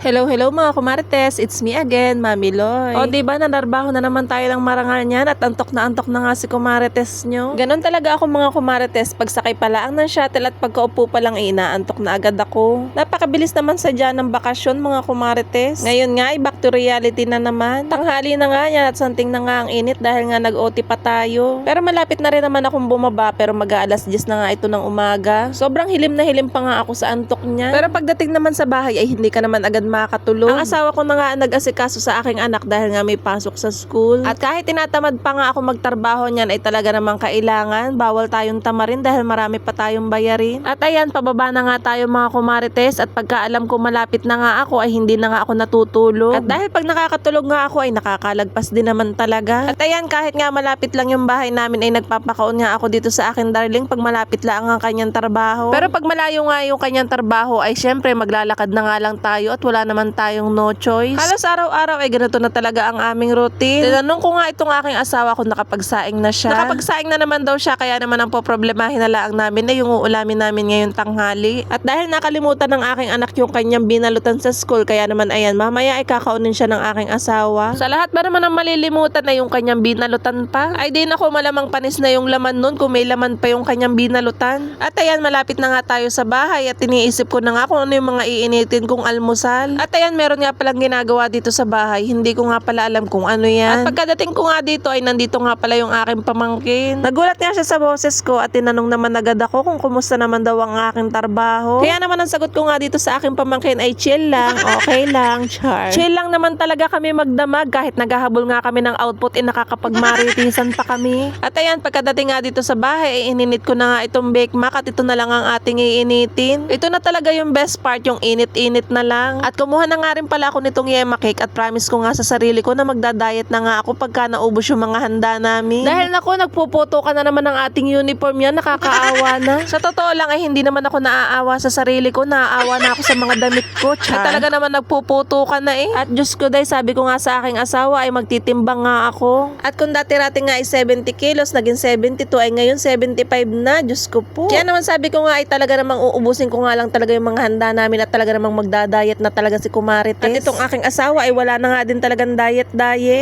Hello, hello mga kumarites. It's me again, Mami Loy. O diba, nanarbaho na naman tayo ng marangal niyan at antok na nga si kumarites nyo. Ganon talaga ako mga kumarites. Pagsakay pa lang ng shuttle at pagkaupo pa lang inaantok na agad ako. Napakabilis naman sadya ng bakasyon mga kumarites. Ngayon nga ay back to reality na naman. Tanghali na nga yan at santing na nga ang init dahil nga nag-OT pa tayo. Pero malapit na rin naman akong bumaba pero mag-aalas 10 na nga ito ng umaga. Sobrang hilim na hilim pa nga ako sa antok niya. Pero pagdating naman sa bahay ay hindi ka naman agad makatulog. Ang asawa ko na nga nag-asikaso sa aking anak dahil nga may pasok sa school. At kahit tinatamad pa nga ako magtrabaho niyan ay talaga namang kailangan. Bawal tayong tamarin dahil marami pa tayong bayarin. At ayan, pababa na nga tayo mga kumarites at pagkaalam ko malapit na nga ako ay hindi na nga ako natutulog. At dahil pag nakakatulog nga ako ay nakakalagpas din naman talaga. At ayan, kahit nga malapit lang yung bahay namin ay nagpapakaon nga ako dito sa akin darling pag malapit lang ang kanyang trabaho. Pero pag malayo nga yung kanyang trabaho ay syempre maglalakad na nga lang tayo at wala naman tayong no choice. Halos araw-araw ay ganito na talaga ang aming routine. Tinanong ko nga itong aking asawa kung nakapagsaing na siya. Nakapagsaing na naman daw siya kaya naman ang poproblemahin na lang namin na yung uulamin namin ngayong tanghali. At dahil nakalimutan ng aking anak yung kanyang binalutan sa school kaya naman ayan mamaya ay kakaunin siya ng aking asawa. Sa lahat ba naman ang malilimutan na yung kanyang binalutan pa? Ay din ako malamang panis na yung laman nun kung may laman pa yung kanyang binalutan. At ayan malapit na nga tayo sa bahay at iniisip ko na nga kung ano yung mga iinitin kong almusal. At ayan, meron nga palang ginagawa dito sa bahay. Hindi ko nga pala alam kung ano yan. At pagkadating ko nga dito ay nandito nga pala yung aking pamangkin. Nagulat nga siya sa boses ko at tinanong naman agad ako kung kumusta naman daw ang aking trabaho. Kaya naman ang sagot ko nga dito sa aking pamangkin ay chill lang, okay lang, char. Chill lang naman talaga kami magdamag kahit naghahabol nga kami ng output nakakapagmaritisan pa kami. At ayan, pagkadating nga dito sa bahay ay ininit ko na nga itong bake mac at ito na lang ang ating iinitin. Ito na talaga yung best part, yung init-init na lang. At kumuha na nga rin pala ako nitong yema cake at promise ko nga sa sarili ko na magda-diet na nga ako pagka naubos yung mga handa namin. Dahil naku, nagpuputo ka na naman ng ating uniform yan, nakakaawa na. Sa totoo lang ay hindi naman ako naaawa sa sarili ko, naaawa na ako sa mga damit ko. Ay talaga naman nagpuputo ka na eh. At Diyos ko day, sabi ko nga sa aking asawa ay magtitimbang nga ako. At kung dati-rati nga ay 70 kilos, naging 72 ay ngayon 75 na. Diyos ko po. Kaya naman sabi ko nga ay talaga namang uubusin ko nga lang talaga yung mga handa namin at talaga namang magda-diet na talaga si Kumarites. At itong aking asawa ay wala na nga din talagang diet.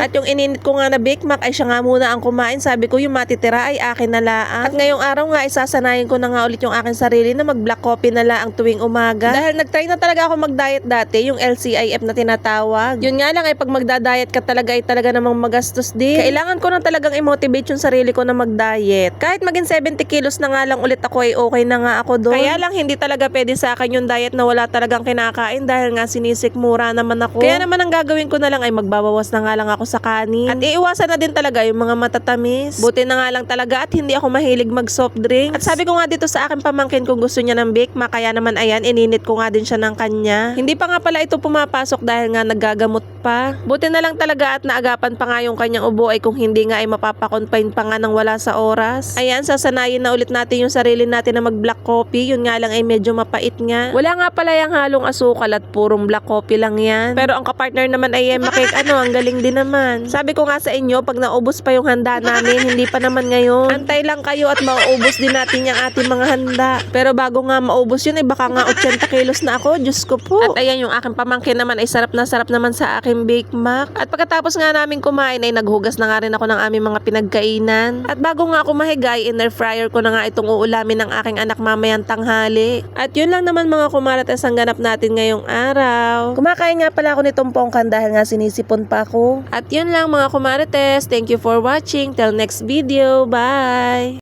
At yung ininit ko nga na Bake Mac ay siya nga muna ang kumain. Sabi ko yung matitira ay akin na laang. At ngayong araw nga isasanayin ko na nga ulit yung aking sarili na mag black coffee na laang tuwing umaga. Dahil nagtry na talaga ako mag-diet dati, yung LCIF na tinatawag. Yun nga lang ay pag magda-diet ka talaga ay talaga namang magastos din. Kailangan ko na talagang i-motivate yung sarili ko na mag-diet. Kahit maging 70 kilos na nga lang ulit ako ay okay na nga ako doon. Kaya lang hindi talaga pwede sa akin yung diet na wala talagang kinakain dahil nga sinisikmura naman ako. Kaya naman ang gagawin ko na lang ay magbabawas na nga lang ako sa kanin. At iiwasan na din talaga yung mga matatamis. Buti na nga lang talaga at hindi ako mahilig mag soft drinks. At sabi ko nga dito sa akin pamangkin kung gusto niya ng Bake Mac, kaya naman ayan, ininit ko nga din siya ng kanya. Hindi pa nga pala ito pumapasok dahil nga naggagamot pa. Buti na lang talaga at naagapan pa nga yung kanyang ubo ay kung hindi nga ay mapapakonfine pa nga ng wala sa oras. Ayan, sasanayin na ulit natin yung sarili natin na mag black coffee. Yun nga lang ay medyo mapait nga. Wala nga pala yung halong asukal at purong black coffee lang yan. Pero ang kapartner naman ay yema cake, ang galing din naman. Sabi ko nga sa inyo, pag naubos pa yung handa namin, hindi pa naman ngayon. Antay lang kayo at mauubos din natin yung ating mga handa. Pero bago nga maubos yun, ay baka nga 80 kilos na ako. Diyos ko po. At ayan, yung aking pamangkin naman ay sarap naman sa aking Bake Mac. At pagkatapos nga namin kumain ay naghugas na nga rin ako ng aming mga pinagkainan. At bago nga ako mahigay, in-air fryer ko na nga itong uulamin ng aking anak mamayang tanghali. At yun lang naman mga kumarites ang ganap natin ngayong araw. Kumakain nga pala ako nitong pongkan dahil nga sinisipon pa ako. At yun lang mga kumarites. Thank you for watching. Till next video. Bye!